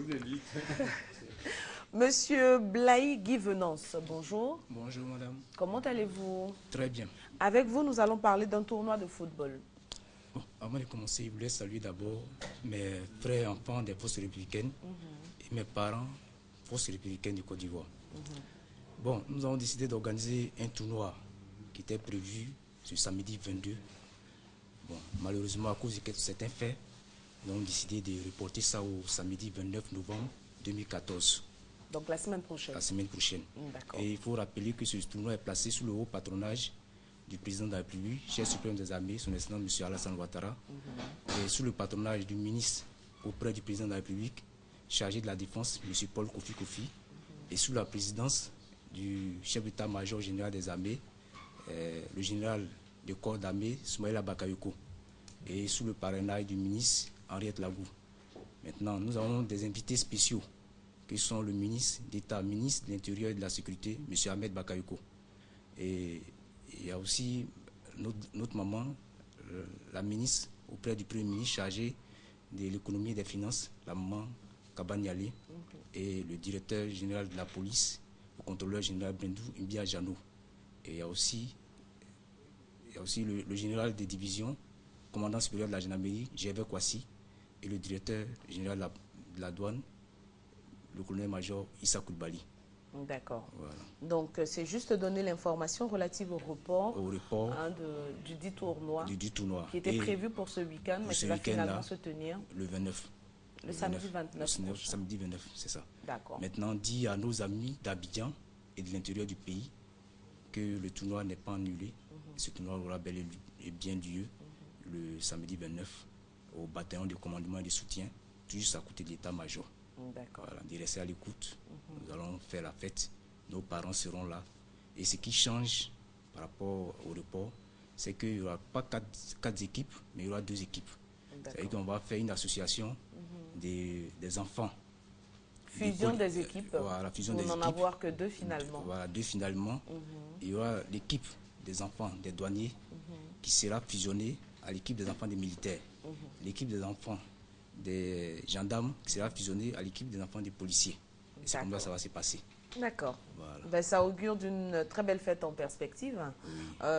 Vous dites. Monsieur Blaye Guy Venance, bonjour. Bonjour madame. Comment allez-vous? Très bien. Avec vous, nous allons parler d'un tournoi de football. Bon, avant de commencer, je voulais saluer d'abord mes frères enfants des forces républicaines et mes parents, forces républicaines du Côte d'Ivoire. Bon, nous avons décidé d'organiser un tournoi qui était prévu ce samedi 22. Bon, malheureusement, à cause de certains faits, nous avons décidé de reporter ça au samedi 29 novembre 2014. Donc la semaine prochaine. La semaine prochaine. D'accord. Et il faut rappeler que ce tournoi est placé sous le haut patronage du président de la République, chef suprême des armées, son excellence M. Alassane Ouattara, et sous le patronage du ministre auprès du président de la République, chargé de la défense, M. Paul Kofi Kofi, et sous la présidence du chef d'état-major général des armées, le général de corps d'armée, Soumaïla Bakayoko, et sous le parrainage du ministre Henriette Lagou. Maintenant, nous avons des invités spéciaux, qui sont le ministre d'État, ministre de l'Intérieur et de la Sécurité, M. Ahmed Bakayoko. Et il y a aussi notre maman, la ministre auprès du Premier ministre chargé de l'économie et des finances, la maman Kabanyali, et le directeur général de la police, le contrôleur général Brendou Mbia Jano. Et il y a aussi le général des divisions, commandant supérieur de la gendarmerie, Gervais Kwasi, et le directeur général de la douane, le colonel-major Issa Koulibaly. D'accord. Voilà. Donc c'est juste donner l'information relative au report, du dit tournoi, qui était prévu pour ce week-end, mais qui va finalement se tenir le 29. Le samedi 29. Samedi 29, c'est ça. D'accord. Maintenant, dit à nos amis d'Abidjan et de l'intérieur du pays que le tournoi n'est pas annulé. Ce tournoi aura bel et bien lieu le samedi 29 au bataillon de commandement et de soutien, tout juste à côté de l'état-major. D'accord. Voilà, de rester à l'écoute. Nous allons faire la fête. Nos parents seront là. Et ce qui change par rapport au report, c'est qu'il n'y aura pas quatre équipes, mais il y aura 2 équipes. C'est-à-dire qu'on va faire une association des enfants. Fusion des équipes. Voilà, fusion des pour n'en avoir que 2 finalement. Voilà, 2 finalement. Il y aura l'équipe des enfants des douaniers qui sera fusionnée à l'équipe des enfants des militaires. L'équipe des enfants des gendarmes qui sera fusionnée à l'équipe des enfants des policiers. Et c'est comme ça que ça va se passer. D'accord. Voilà. Ben, ça augure d'une très belle fête en perspective.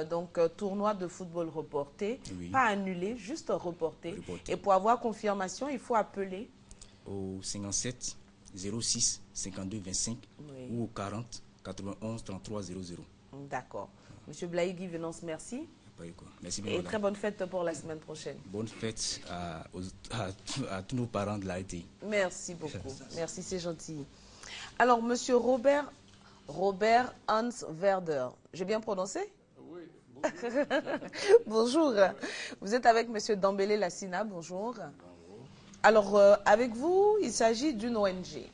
Donc, tournoi de football reporté, pas annulé, juste reporté. Et pour avoir confirmation, il faut appeler au 57 06 52 25 ou au 40 91 33 00. D'accord. Monsieur Blaye Guy Venance, merci. Merci bien, et très bonne fête pour la semaine prochaine. Bonne fête à tous nos parents de la RTI. Merci beaucoup. Merci, c'est gentil. Alors, monsieur Robert Hans Werder, j'ai bien prononcé? Oui. Bonjour. Vous êtes avec monsieur Dambélé Lassina, bonjour. Alors, avec vous, il s'agit d'une ONG.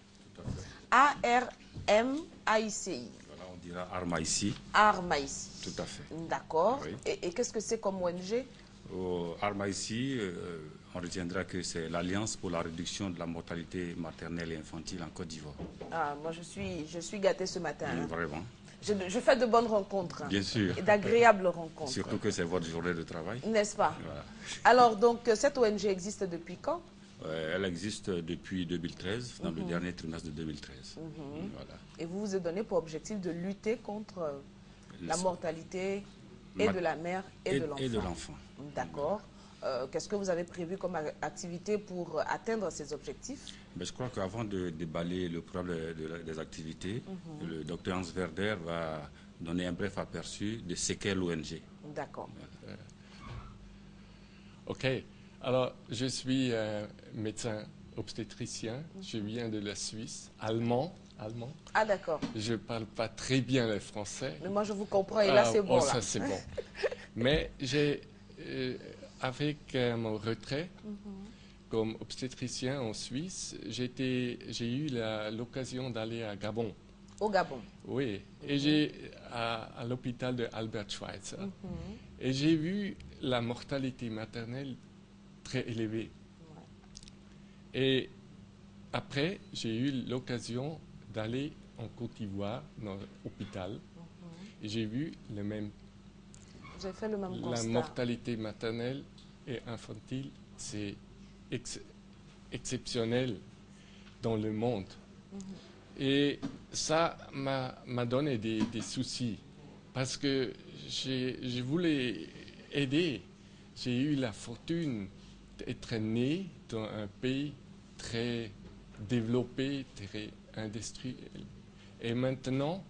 ARMAICI. Voilà, on dira ARMAICI. ARMAICI. Tout à fait. D'accord. Oui. Et qu'est-ce que c'est comme ONG? ARMAICI, on retiendra que c'est l'Alliance pour la réduction de la mortalité maternelle et infantile en Côte d'Ivoire. Ah, moi, je suis gâtée ce matin. Oui, vraiment. Je fais de bonnes rencontres. Bien sûr. Et d'agréables rencontres. Surtout que c'est votre journée de travail. N'est-ce pas? Voilà. Alors, donc, cette ONG existe depuis quand? Elle existe depuis 2013, dans le dernier trimestre de 2013. Voilà. Et vous vous êtes donné pour objectif de lutter contre la mortalité et de la mère et de l'enfant. Et de l'enfant. D'accord. Qu'est-ce que vous avez prévu comme activité pour atteindre ces objectifs? Mais je crois qu'avant de déballer le programme des activités, le docteur Hans Werder va donner un bref aperçu de ce qu'est l'ONG. D'accord. OK. Alors, je suis médecin obstétricien. Je viens de la Suisse, allemand. Ah, d'accord. Je ne parle pas très bien le français. Mais moi, je vous comprends et là, c'est bon. Oh, ça, c'est bon. Mais j'ai, avec mon retrait comme obstétricien en Suisse, j'ai eu l'occasion d'aller à Gabon. Au Gabon? Oui. Et à l'hôpital de Albert Schweitzer. Et j'ai vu la mortalité maternelle très élevée. Et après, j'ai eu l'occasion d'aller en Côte d'Ivoire, dans l'hôpital, et j'ai vu le même. Vous avez fait le même constat. La mortalité maternelle et infantile, c'est exceptionnel. dans le monde. Et ça m'a donné des soucis parce que je voulais aider. J'ai eu la fortune d'être né dans un pays très développé, très industriel. Et maintenant,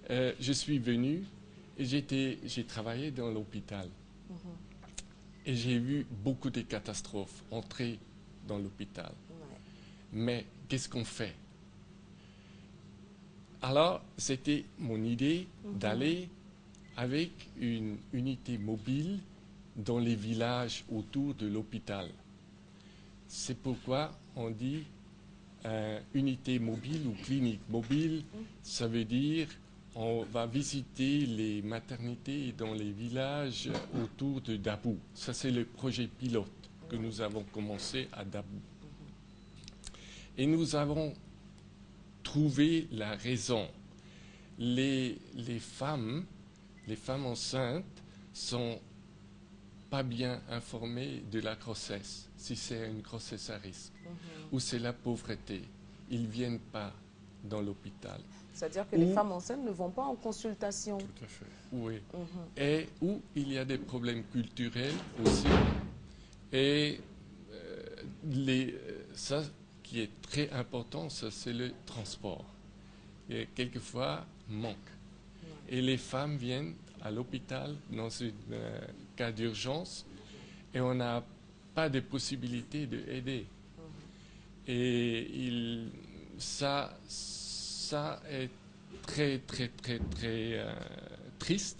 je suis venu et j'ai travaillé dans l'hôpital. Et j'ai vu beaucoup de catastrophes entrer dans l'hôpital. Mais qu'est-ce qu'on fait? Alors, c'était mon idée d'aller avec une unité mobile dans les villages autour de l'hôpital. C'est pourquoi on dit unité mobile ou clinique mobile. Ça veut dire on va visiter les maternités dans les villages autour de Dabou. Ça, c'est le projet pilote que nous avons commencé à Dabou. Et nous avons trouvé la raison. Les femmes enceintes sont pas bien informées de la grossesse, si c'est une grossesse à risque, ou c'est la pauvreté. Ils ne viennent pas dans l'hôpital. C'est-à-dire que les femmes enceintes ne vont pas en consultation. Tout à fait. Oui. Et où il y a des problèmes culturels aussi. Et ça qui est très important, ça, c'est le transport. Et quelquefois, manque. Et les femmes viennent à l'hôpital dans un cas d'urgence et on n'a pas de possibilité d'aider. Et ça est très, très, très, très triste.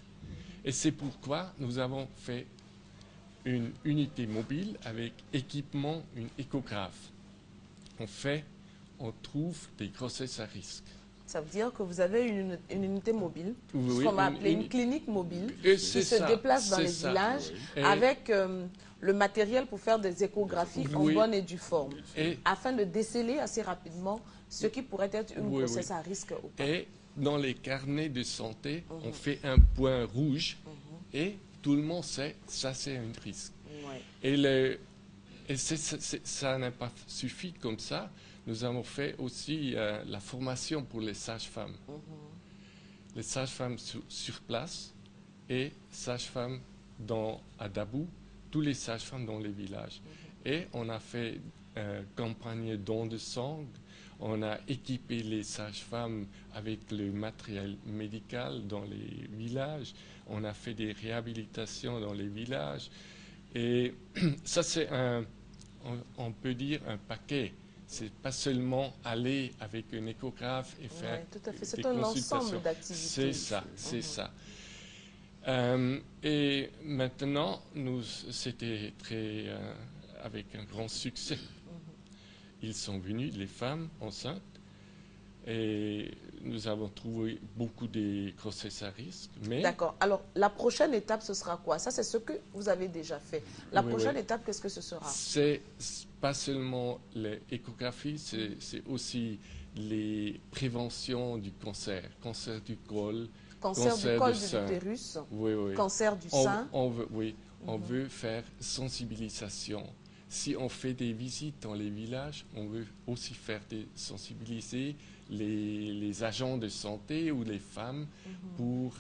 Et c'est pourquoi nous avons fait une unité mobile avec équipement, une échographe. On trouve des grossesses à risque. Ça veut dire que vous avez une unité mobile, ce qu'on va appeler une clinique mobile, qui se déplace dans les villages avec le matériel pour faire des échographies en bonne et due forme, afin de déceler assez rapidement ce qui pourrait être une grossesse à risque ou pas. Et dans les carnets de santé, on fait un point rouge et tout le monde sait que ça c'est un risque. Et ça n'a pas suffi comme ça. Nous avons fait aussi la formation pour les sages-femmes. Les sages-femmes sur place et sages-femmes à Dabou, tous les sages-femmes dans les villages. Et on a fait campagne don de sang. On a équipé les sages-femmes avec le matériel médical dans les villages. On a fait des réhabilitations dans les villages. Et ça, c'est on peut dire un paquet. C'est pas seulement aller avec un échographe et faire tout à fait. C'est des un consultations. Ensemble d'activités. C'est ça. Et maintenant, c'était avec un grand succès. Ils sont venus, les femmes enceintes, et nous avons trouvé beaucoup de grossesses à risque. D'accord. Alors, la prochaine étape, ce sera quoi? Ça, c'est ce que vous avez déjà fait. La prochaine étape, qu'est-ce que ce sera? C'est pas seulement l'échographie, c'est aussi les préventions du cancer du col, cancer du col de l'utérus, cancer du sein. On veut faire sensibilisation. Si on fait des visites dans les villages, on veut aussi sensibiliser les agents de santé ou les femmes pour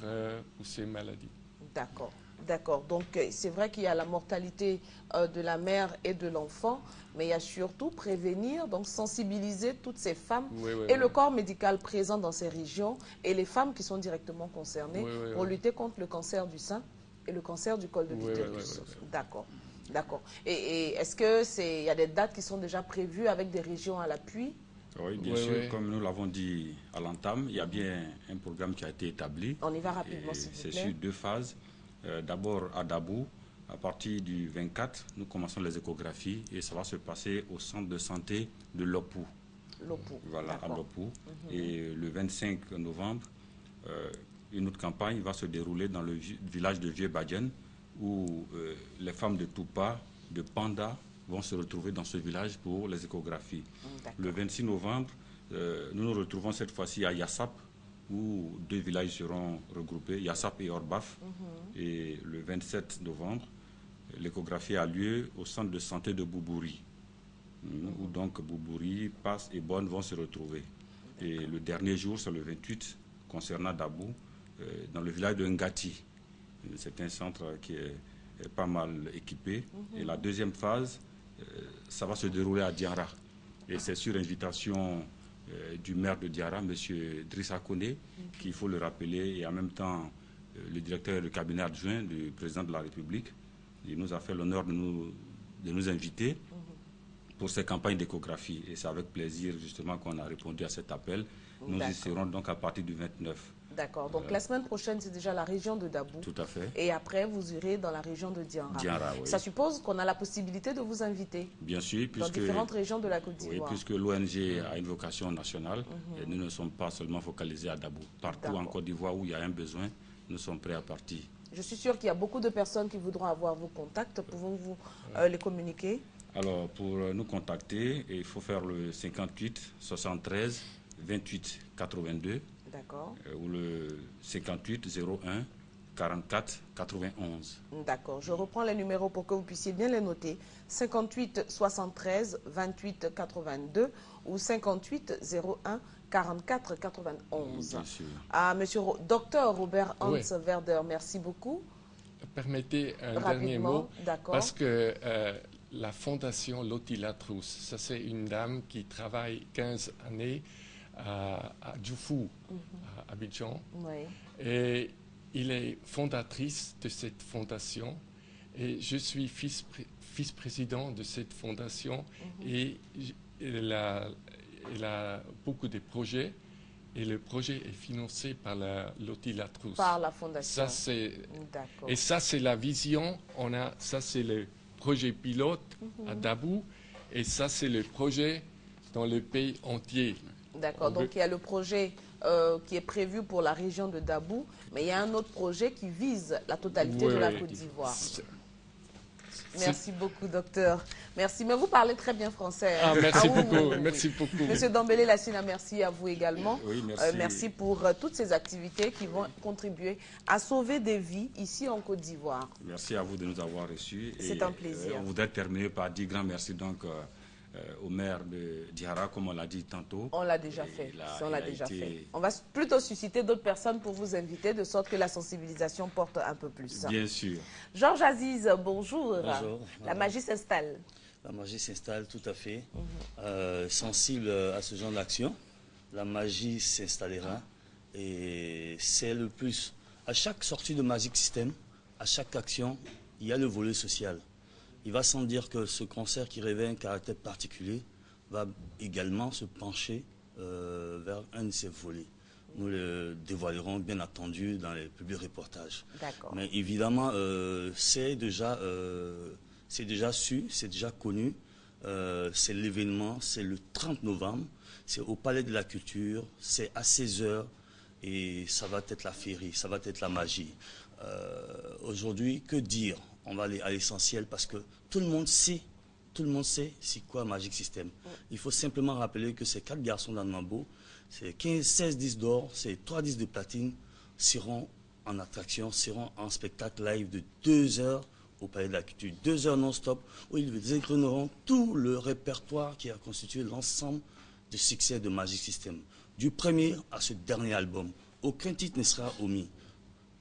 ces maladies. D'accord. D'accord. Donc, c'est vrai qu'il y a la mortalité de la mère et de l'enfant, mais il y a surtout prévenir, donc sensibiliser toutes ces femmes et le corps médical présent dans ces régions et les femmes qui sont directement concernées pour lutter contre le cancer du sein et le cancer du col de l'utérus. D'accord. D'accord. Et est-ce qu'il y a des dates qui sont déjà prévues avec des régions à l'appui? Oui, bien sûr. Comme nous l'avons dit à l'entame, il y a bien un programme qui a été établi. On y va rapidement, s'il vous plaît. C'est sur 2 phases. D'abord à Dabou, à partir du 24, nous commençons les échographies et ça va se passer au centre de santé de Lopou. Voilà, à Lopou. Et le 25 novembre, une autre campagne va se dérouler dans le village de Vieux-Badiane, où les femmes de Toupa, de Panda, vont se retrouver dans ce village pour les échographies. Le 26 novembre, nous nous retrouvons cette fois-ci à Yassap, où 2 villages seront regroupés, Yassap et Orbaf. Et le 27 novembre, l'échographie a lieu au centre de santé de Boubouri. où donc Boubouri, Passe et Bonne vont se retrouver. Et le dernier jour, c'est le 28, concernant Dabou, dans le village de Ngati. C'est un centre qui est pas mal équipé. Et la deuxième phase, ça va se dérouler à Diarra. Et c'est sur invitation du maire de Diarra, M. Drissa Koné, qu'il faut le rappeler, et en même temps le directeur du cabinet adjoint du président de la République. Il nous a fait l'honneur de nous inviter pour ces campagnes d'échographie. Et c'est avec plaisir justement qu'on a répondu à cet appel. Nous y serons donc à partir du 29. D'accord. Donc la semaine prochaine, c'est déjà la région de Dabou. Tout à fait. Et après, vous irez dans la région de Diarra. Diarra, oui. Ça suppose qu'on a la possibilité de vous inviter. Bien sûr, puisque dans différentes régions de la Côte d'Ivoire. Oui, puisque l'ONG a une vocation nationale, et nous ne sommes pas seulement focalisés à Dabou. Partout en Côte d'Ivoire où il y a un besoin, nous sommes prêts à partir. Je suis sûre qu'il y a beaucoup de personnes qui voudront avoir vos contacts. Pouvons-vous les communiquer? Alors, pour nous contacter, il faut faire le 58 73 28 82. D'accord. Ou le 58 01 44 91. D'accord. Je reprends les numéros pour que vous puissiez bien les noter. 58 73 28 82 ou 58 01 44 91. Bien sûr. À monsieur Dr Robert Hans Werder, merci beaucoup. Permettez un dernier mot, parce que la fondation Loti Latrousse, ça c'est une dame qui travaille 15 années à Djoufou, à Abidjan. Oui. Et il est fondatrice de cette fondation et je suis vice-président de cette fondation et elle a beaucoup de projets et le projet est financé par la Loti Latrousse. Par la fondation. Et ça c'est la vision, ça c'est le projet pilote à Dabou et ça c'est le projet dans le pays entier. D'accord, donc il y a le projet qui est prévu pour la région de Dabou, mais il y a un autre projet qui vise la totalité de la Côte d'Ivoire. Merci beaucoup, docteur. Merci, mais vous parlez très bien français. Ah, merci beaucoup, merci beaucoup. Monsieur Dambélé Lassina, merci à vous également. Oui, merci. Merci pour toutes ces activités qui vont contribuer à sauver des vies ici en Côte d'Ivoire. Merci à vous de nous avoir reçus. C'est un plaisir. On voudrait terminer par dire grand merci donc au maire de Diarra, comme on l'a dit tantôt. On l'a déjà fait. On va plutôt susciter d'autres personnes pour vous inviter, de sorte que la sensibilisation porte un peu plus. Bien sûr. Georges Aziz, bonjour. Bonjour. La magie s'installe. La magie s'installe, tout à fait. Sensible à ce genre d'action, la magie s'installera. Et c'est le plus. À chaque sortie de Magic System, à chaque action, il y a le volet social. Il va sans dire que ce concert qui revêt un caractère particulier va également se pencher vers un de ces volets. Nous le dévoilerons bien entendu dans les publics reportages. Mais évidemment, c'est déjà su, c'est déjà connu. C'est l'événement, c'est le 30 novembre, c'est au Palais de la Culture, c'est à 16h et ça va être la féerie, ça va être la magie. Aujourd'hui, que dire? On va aller à l'essentiel parce que tout le monde sait c'est quoi Magic System. Il faut simplement rappeler que ces 4 garçons d'Anambo, c'est 16 disques d'or, c'est 3 disques de platine, seront en attraction, seront en spectacle live de 2 heures au Palais de la Culture. 2 heures non-stop où ils déclineront tout le répertoire qui a constitué l'ensemble du succès de Magic System. Du premier à ce dernier album, aucun titre ne sera omis.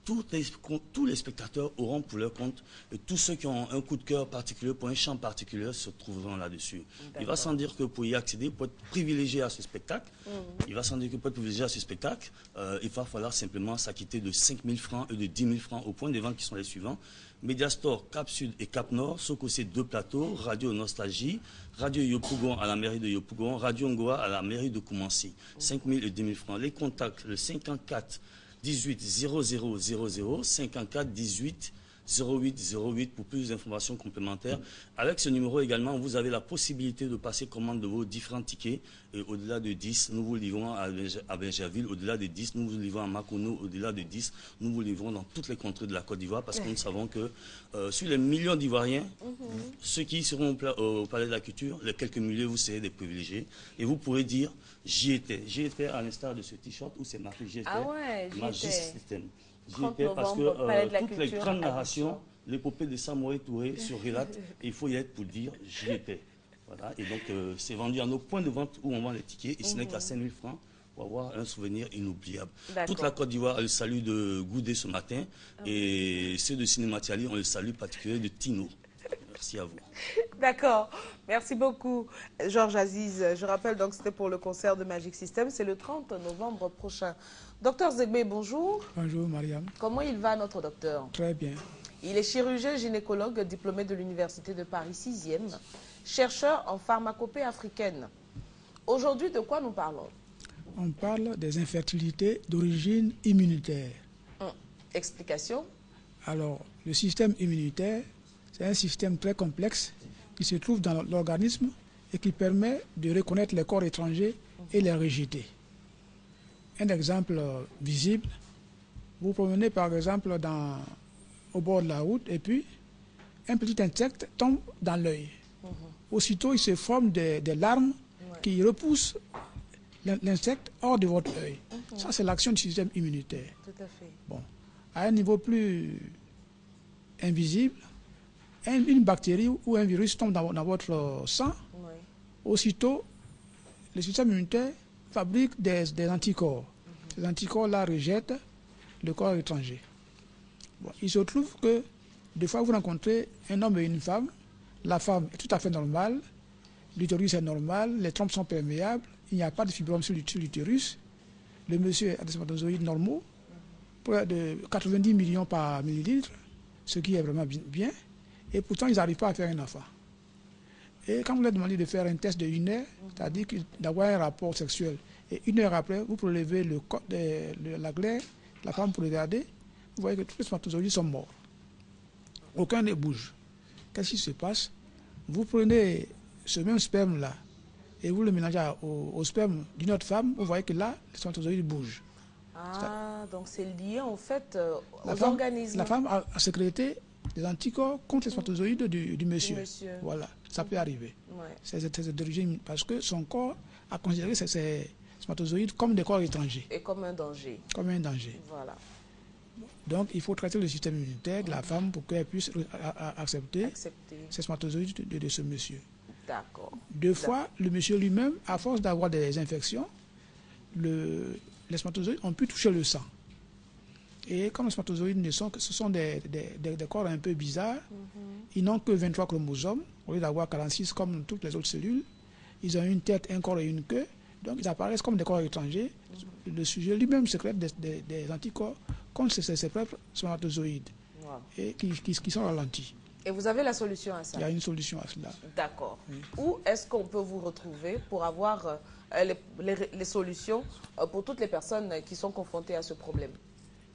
Tous les spectateurs auront pour leur compte et tous ceux qui ont un coup de cœur particulier pour un chant particulier se trouveront là-dessus. Il va sans dire que pour y accéder, pour être privilégié à ce spectacle, il va falloir simplement s'acquitter de 5 000 francs et de 10 000 francs au point de vente qui sont les suivants. Mediastore, Cap Sud et Cap Nord, Sokosé 2 plateaux, Radio Nostalgie, Radio Yopougon à la mairie de Yopougon, Radio Ngoa à la mairie de Koumansi. 5 000 et 10 000 francs. Les contacts, le 54 18 0000 54 18 08 08 pour plus d'informations complémentaires. Avec ce numéro également, vous avez la possibilité de passer commande de vos différents tickets. Et au-delà de 10, nous vous livrons à Benjerville. Au-delà de 10, nous vous livrons à Makono. Au-delà de 10, nous vous livrons dans toutes les contrées de la Côte d'Ivoire parce que nous savons que sur les millions d'Ivoiriens, ceux qui seront au Palais de la Culture, les quelques milliers, vous serez des privilégiés. Et vous pourrez dire, j'y étais. J'y étais à l'instar de ce t-shirt où c'est marqué j'y étais. Ah ouais, Magic System. J'y étais parce que toutes les grandes narrations, l'épopée de Samouraï Touré sur Relate, il faut y être pour dire j'y étais. Voilà. Et donc, c'est vendu à nos points de vente où on vend les tickets. Et ce n'est qu'à 5 000 francs pour avoir un souvenir inoubliable. Toute la Côte d'Ivoire a le salut de Goudé ce matin. Et ceux de Cinématiali ont le salut particulier de Tino. Merci à vous. D'accord. Merci beaucoup, Georges Aziz. Je rappelle donc que c'était pour le concert de Magic System. C'est le 30 novembre prochain. Docteur Zegbé, bonjour. Bonjour, Mariam. Comment il va, notre docteur? Très bien. Il est chirurgien gynécologue diplômé de l'Université de Paris 6e, chercheur en pharmacopée africaine. Aujourd'hui, de quoi nous parlons? On parle des infertilités d'origine immunitaire. Explication? Alors, le système immunitaire, c'est un système très complexe qui se trouve dans l'organisme et qui permet de reconnaître les corps étrangers et les rejeter. Un exemple visible, vous promenez par exemple au bord de la route et puis un petit insecte tombe dans l'œil. Aussitôt, il se forme des larmes qui repoussent l'insecte hors de votre œil. Ça, c'est l'action du système immunitaire. Tout à fait. Bon. À un niveau plus invisible, une bactérie ou un virus tombe dans votre sang. Aussitôt, le système immunitaire fabrique des anticorps. Ces anticorps-là rejettent le corps étranger. Bon, il se trouve que des fois vous rencontrez un homme et une femme, la femme est tout à fait normale, l'utérus est normal, les trompes sont perméables, il n'y a pas de fibrome sur l'utérus, le monsieur a des spermatozoïdes normaux, près de 90 millions par millilitre, ce qui est vraiment bien, et pourtant ils n'arrivent pas à faire un enfant. Et quand vous leur demandez de faire un test de 1 heure, c'est-à-dire d'avoir un rapport sexuel, et 1 heure après, vous prélevez la glaire, la femme pour regarder, vous voyez que tous les spermatozoïdes sont morts. Aucun ne bouge. Qu'est-ce qui se passe? Vous prenez ce même sperme-là et vous le mélangez au sperme d'une autre femme, vous voyez que là, les spermatozoïdes bougent. Ah, donc c'est lié en fait aux organismes. La femme a sécrété des anticorps contre les spermatozoïdes du monsieur. Voilà, ça peut arriver. Ouais. C'est d'origine parce que son corps a considéré ces spermatozoïdes comme des corps étrangers. Et comme un danger. Comme un danger. Voilà. Donc, il faut traiter le système immunitaire de la femme pour qu'elle puisse accepter ces spermatozoïdes de ce monsieur. D'accord. Deux fois, le monsieur lui-même, à force d'avoir des infections, les spermatozoïdes ont pu toucher le sang. Et comme les spermatozoïdes ce sont des corps un peu bizarres, ils n'ont que 23 chromosomes, au lieu d'avoir 46 comme toutes les autres cellules. Ils ont une tête, un corps et une queue. Donc, ils apparaissent comme des corps étrangers. Le sujet lui-même sécrète des anticorps contre ses propres spermatozoïdes et qui sont ralentis. Et vous avez la solution à ça? Il y a une solution à cela. D'accord. Oui. Où est-ce qu'on peut vous retrouver pour avoir les solutions pour toutes les personnes qui sont confrontées à ce problème?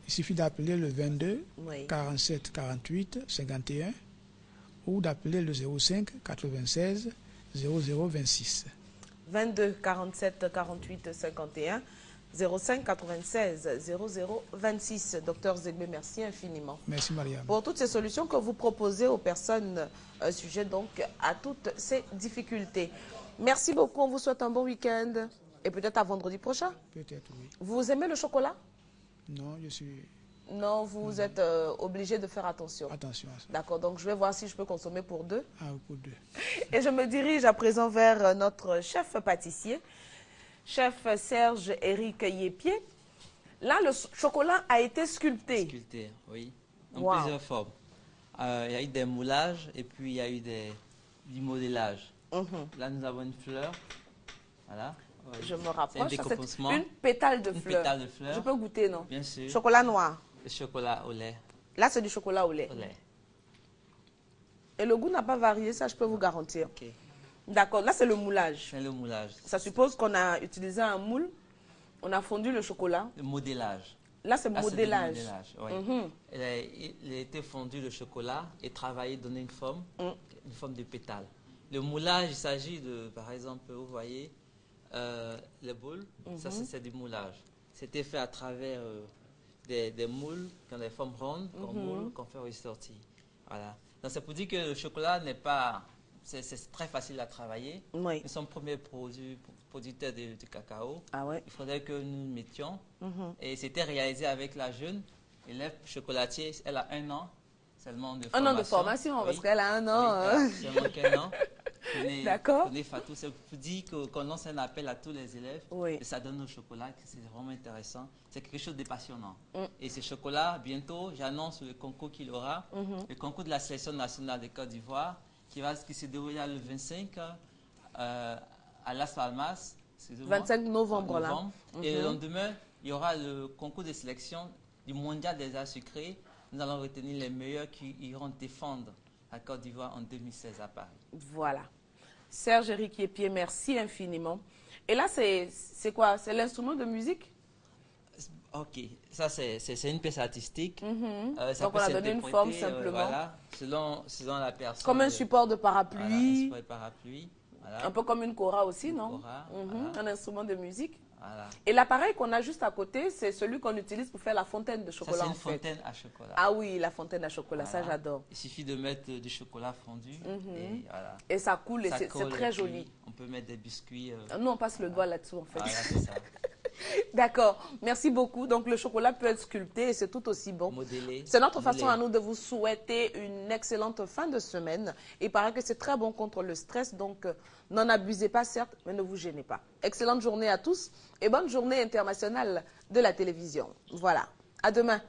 Il suffit d'appeler le 22 47 48 51 ou d'appeler le 05 96 00 26. 22 47 48 51 05 96 00 26. Docteur Zegbé, merci infiniment. Merci Mariam. Pour toutes ces solutions que vous proposez aux personnes sujettes donc à toutes ces difficultés. Merci beaucoup, on vous souhaite un bon week-end et peut-être à vendredi prochain. Peut-être, oui. Vous aimez le chocolat? Non, je suis... Non, vous êtes obligé de faire attention. Attention à ça. D'accord, donc je vais voir si je peux consommer pour 2. Ah, pour 2. Et je me dirige à présent vers notre chef pâtissier, chef Serge-Éric Yépier. Là, le chocolat a été sculpté. Sculpté, oui. En plusieurs formes. Il y a eu des moulages et puis il y a eu du modélage. Là, nous avons une fleur. Voilà. Je me rapproche. C'est une pétale de fleur. Pétale de fleur. Je peux goûter, non? Bien sûr. Chocolat noir. Le chocolat au lait. Là, c'est du chocolat au lait. Au lait. Et le goût n'a pas varié, ça, je peux vous garantir. Ok. D'accord, là, c'est le moulage. C'est le moulage. Ça suppose qu'on a utilisé un moule, on a fondu le chocolat. Le modélage. Là, c'est modélage. Oui. Il a été fondu le chocolat et travaillé, donné une forme de pétale. Le moulage, il s'agit de, par exemple, vous voyez, les boules, ça c'est du moulage. C'était fait à travers des moules, qui ont des formes rondes, qu'on fait ressortir. Voilà. Donc c'est pour dire que le chocolat n'est pas... C'est très facile à travailler. Oui. Nous sommes premiers producteurs de cacao. Ah ouais. Il faudrait que nous mettions. Et c'était réalisé avec la jeune élève chocolatier. Elle a 1 an seulement de formation. 1 an de formation, parce qu'elle a 1 an. Oui, seulement qu'1 an. connaît Fatou. C'est pour dire qu'on lance un appel à tous les élèves. Oui. Et ça donne au chocolat, c'est vraiment intéressant. C'est quelque chose de passionnant. Et ce chocolat, bientôt, j'annonce le concours qu'il aura. Le concours de la sélection nationale de Côte d'Ivoire, qui se déroulera le 25 à Las Palmas. 25 novembre, là. Et le lendemain, il y aura le concours de sélection du mondial des arts sucrés. Nous allons retenir les meilleurs qui iront défendre la Côte d'Ivoire en 2016 à Paris. Voilà. Serge Riquier-Pied, merci infiniment. Et là, c'est quoi? C'est l'instrument de musique? Ok, ça c'est une pièce artistique. Donc on a donné une forme simplement. Voilà, selon la personne. Comme un support de parapluie. Voilà, un support de parapluie. Voilà. Un peu comme une kora aussi, non? Kora, voilà. Un instrument de musique. Voilà. Et l'appareil qu'on a juste à côté, c'est celui qu'on utilise pour faire la fontaine de chocolat. Ça, c'est une fontaine à chocolat. Ah oui, la fontaine à chocolat, voilà. Ça j'adore. Il suffit de mettre du chocolat fondu et voilà. Et ça coule, et c'est très joli. On peut mettre des biscuits. Nous, on passe le doigt là-dessous en fait. Voilà, c'est ça. D'accord, merci beaucoup. Donc le chocolat peut être sculpté et c'est tout aussi bon. Modélé. C'est notre façon à nous de vous souhaiter une excellente fin de semaine. Il paraît que c'est très bon contre le stress, donc n'en abusez pas certes, mais ne vous gênez pas. Excellente journée à tous et bonne journée internationale de la télévision. Voilà, à demain.